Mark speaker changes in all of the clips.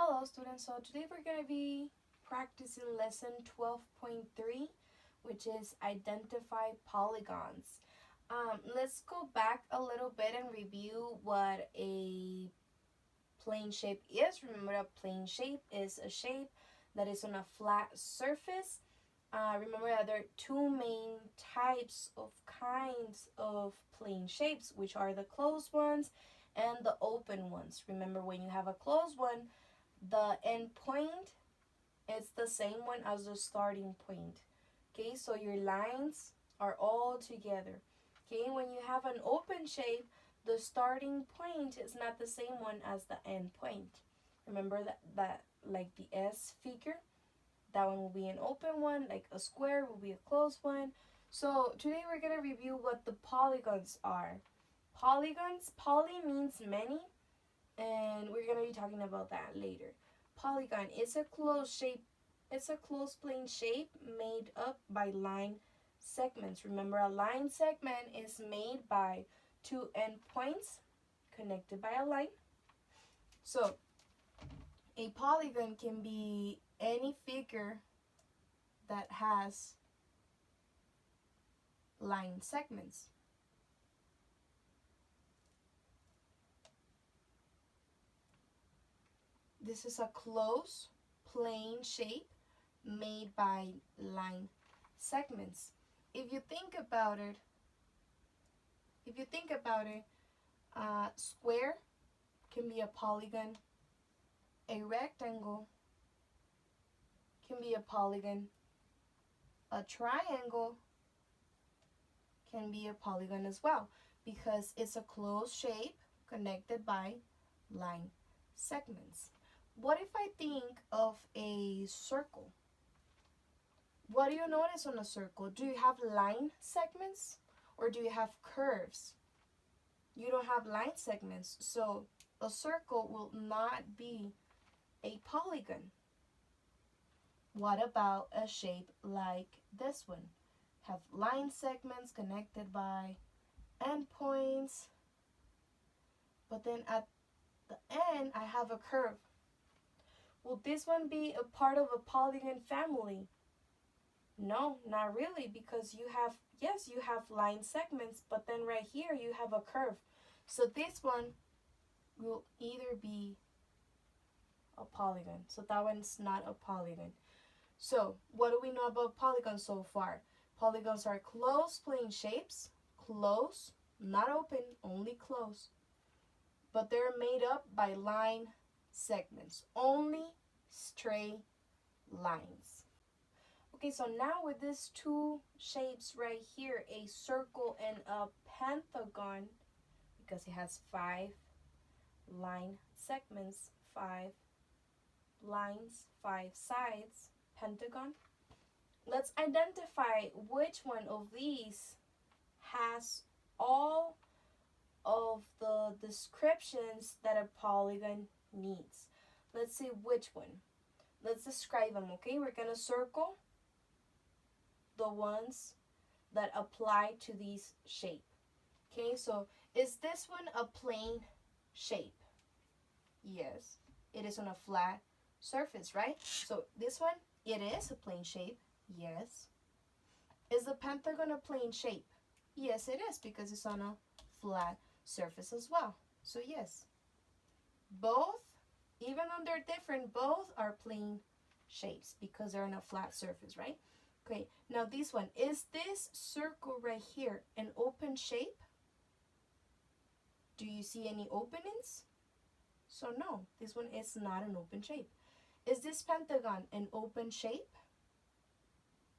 Speaker 1: Hello students, so today we're going to be practicing lesson 12.3, which is Identify Polygons. Let's go back a little bit and review what a plane shape is. Remember, a plane shape is a shape that is on a flat surface. Remember that there are two main kinds of plane shapes, which are the closed ones and the open ones. Remember, when you have a closed one, the end point is the same one as the starting point. Okay, so your lines are all together. Okay, when you have an open shape, the starting point is not the same one as the end point. Remember that like the S figure, that one will be an open one, like a square will be a closed one. So today we're going to review what the polygons are. Polygons, poly means many, and we're going to be talking about that later. Polygon is a closed shape. It's a closed plane shape made up by line segments. Remember, a line segment is made by two endpoints connected by a line. So a polygon can be any figure that has line segments. This is a closed plane shape made by line segments. If you think about it, square can be a polygon, a rectangle can be a polygon, a triangle can be a polygon as well, because it's a closed shape connected by line segments. What if I think of a circle? What do you notice on a circle? Do you have line segments or do you have curves? You don't have line segments, so a circle will not be a polygon. What about a shape like this one? Have line segments connected by endpoints, but then at the end I have a curve. Will this one be a part of a polygon family? No, not really, because you have line segments, but then right here you have a curve. So this one will either be a polygon. So that one's not a polygon. So what do we know about polygons so far? Polygons are closed plane shapes, closed, not open, only closed. But they're made up by line segments, only straight lines. Okay, so now with these two shapes right here, a circle and a pentagon, because it has 5 line segments, 5 lines, 5 sides, pentagon. Let's identify which one of these has all of the descriptions that a polygon needs. Let's see which one. Let's describe them, okay? We're going to circle the ones that apply to these shape. Okay, so is this one a plane shape? Yes, it is on a flat surface, right? So this one, it is a plane shape. Yes. Is the pentagon a plane shape? Yes, it is, because it's on a flat surface as well. So yes, both, even though they're different, both are plane shapes because they're on a flat surface, right? Okay, now this one, is this circle right here an open shape? Do you see any openings? So no, this one is not an open shape. Is this pentagon an open shape?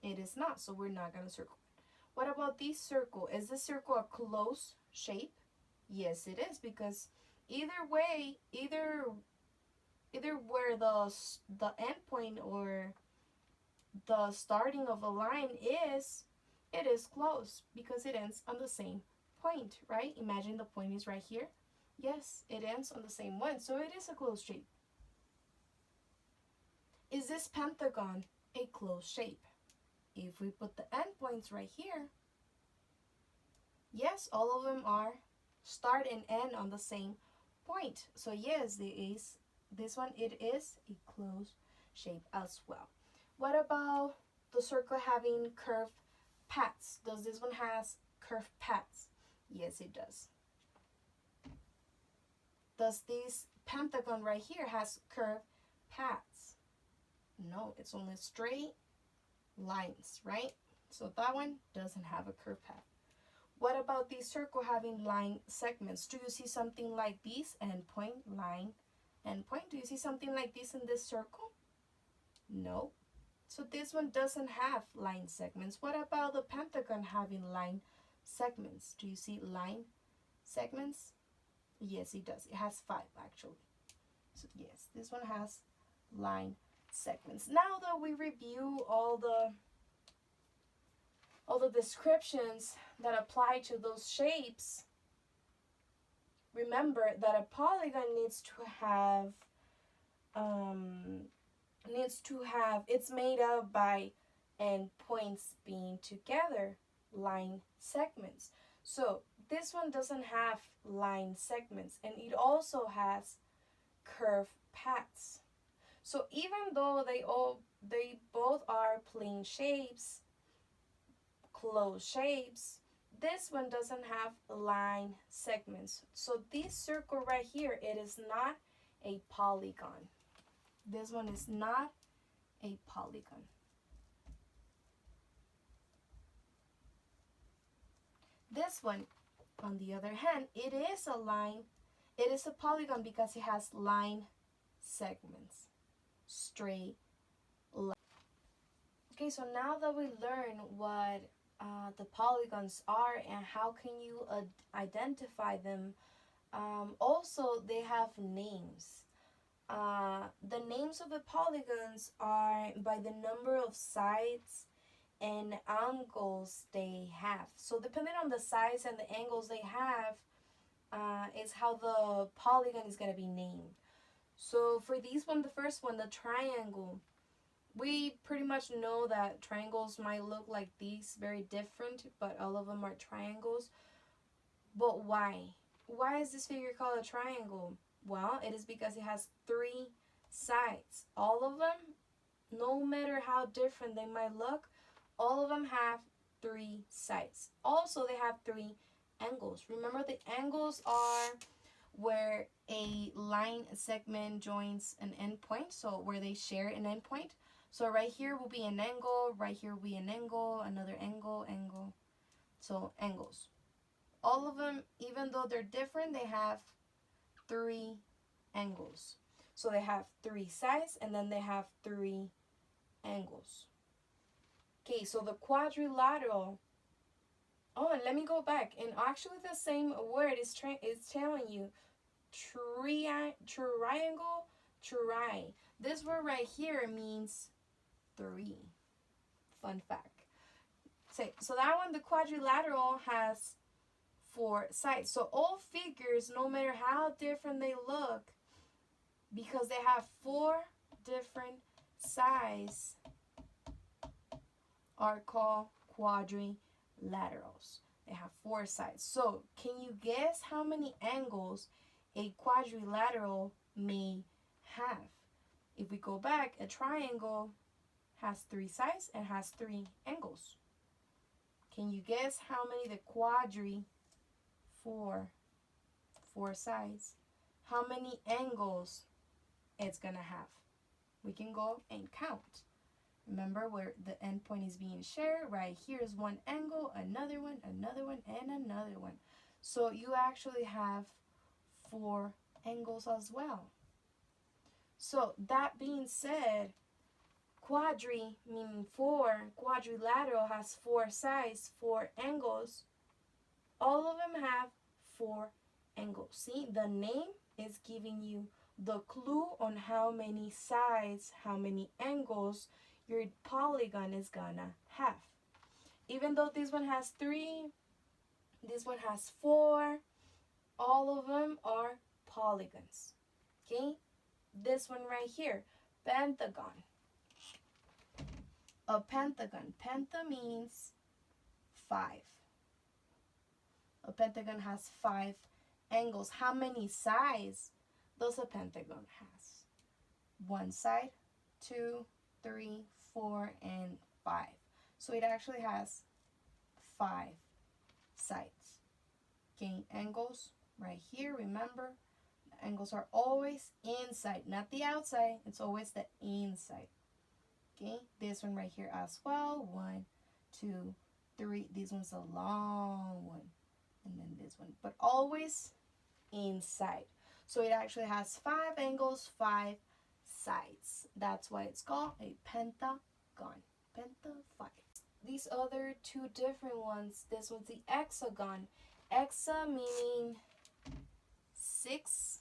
Speaker 1: It is not, so we're not going to circle it. What about this circle? Is this circle a closed shape? Yes, it is, because either way, either where the end point or the starting of a line is, it is closed because it ends on the same point, right? Imagine the point is right here. Yes, it ends on the same one, so it is a closed shape. Is this pentagon a closed shape? If we put the endpoints right here, yes, all of them are start and end on the same point. So yes, there is This one, it is a closed shape as well. What about the circle having curved paths? Does this one has curved paths? Yes, it does. Does this pentagon right here has curved paths? No, it's only straight lines, right? So that one doesn't have a curved path. What about the circle having line segments? Do you see something like this? Endpoint, line, endpoint. Do you see something like this in this circle? No. So this one doesn't have line segments. What about the pentagon having line segments? Do you see line segments? Yes, it does. It has 5 actually. So yes, this one has line segments. Now that we review all the descriptions that apply to those shapes, remember that a polygon needs to have it's made up by endpoints being together, line segments. So this one doesn't have line segments, and it also has curved paths. So even though they both are plane shapes, closed shapes, this one doesn't have line segments. So this circle right here, it is not a polygon. This one is not a polygon. This one, on the other hand, it is a line. It is a polygon because it has line segments, straight line. Okay, so now that we learn what the polygons are and how can you identify them, also they have names. The names of the polygons are by the number of sides and angles they have. So depending on the size and the angles they have, is how the polygon is going to be named. So for this one, the first one, the triangle, we pretty much know that triangles might look like these, very different, but all of them are triangles. But why? Why is this figure called a triangle? Well, it is because it has 3 sides. All of them, no matter how different they might look, all of them have 3 sides. Also, they have 3 angles. Remember, the angles are where a line segment joins an endpoint, so where they share an endpoint. So right here will be an angle, right here will be an angle, another angle, angle. So angles. All of them, even though they're different, they have 3 angles. So they have 3 sides and then they have 3 angles. Okay, so the quadrilateral. Oh, and let me go back. And actually the same word is telling you triangle, tri. This word right here means 3. Fun fact. So that one, the quadrilateral, has 4 sides. So all figures, no matter how different they look, because they have 4 different sides, are called quadrilaterals. They have 4 sides. So can you guess how many angles a quadrilateral may have? If we go back, a triangle has 3 sides and has 3 angles. Can you guess how many the quadri, 4 sides, how many angles it's gonna have? We can go and count. Remember where the endpoint is being shared, right here is one angle, another one, and another one. So you actually have 4 angles as well. So that being said, quadri meaning 4, quadrilateral has 4 sides, 4 angles. All of them have 4 angles. See, the name is giving you the clue on how many sides, how many angles your polygon is gonna have. Even though this one has 3, this one has 4, all of them are polygons. Okay, this one right here, pentagon. A pentagon. Penta means 5. A pentagon has 5 angles. How many sides does a pentagon has? one side, 2, 3, 4, and 5. So it actually has 5 sides. Okay, angles right here, remember, the angles are always inside, not the outside, it's always the inside. Okay, this one right here as well, 1, 2, 3, this one's a long one, and then this one, but always inside. So it actually has 5 angles, 5 sides. That's why it's called a pentagon. Penta 5. These other two different ones, this one's the hexagon. Hexa meaning 6.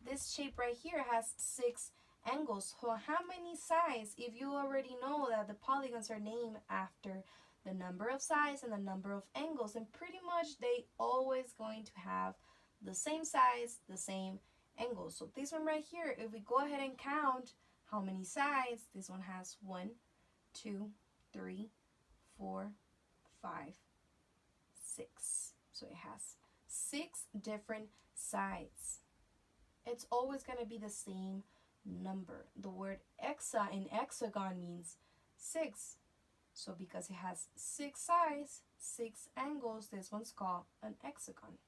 Speaker 1: This shape right here has 6 angles. So how many sides? If you already know that the polygons are named after the number of sides and the number of angles, and pretty much they always going to have the same size, the same angles. So this one right here, if we go ahead and count how many sides, this one has 1, 2, 3, 4, 5, 6. So it has 6 different sides. It's always going to be the same number. The word hexa in hexagon means 6. So because it has 6 sides, 6 angles, this one's called an hexagon.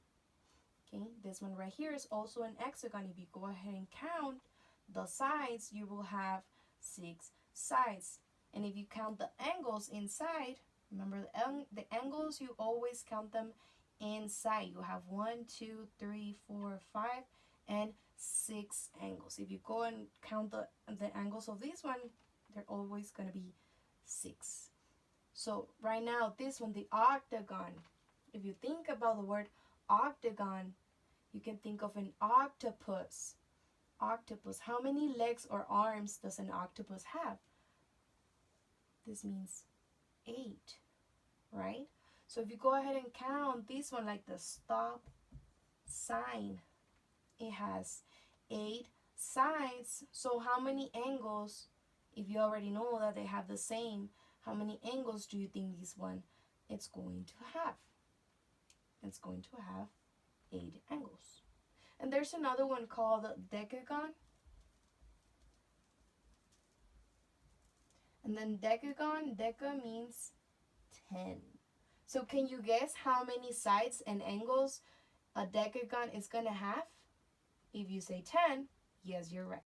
Speaker 1: Okay, this one right here is also an hexagon. If you go ahead and count the sides, you will have 6 sides. And if you count the angles inside, remember the angles, you always count them inside. You have 1, 2, 3, 4, 5, and 6 angles. If you go and count the angles of this one, they're always going to be 6. So right now, this one, the octagon. If you think about the word octagon, you can think of an octopus. Octopus. How many legs or arms does an octopus have? This means 8, right? So if you go ahead and count this one, like the stop sign, it has 8 sides. So how many angles, if you already know that they have the same, how many angles do you think this one it's going to have? It's going to have 8 angles. And there's another one called the decagon. And then decagon, deca means 10. So can you guess how many sides and angles a decagon is going to have? If you say 10, yes, you're right.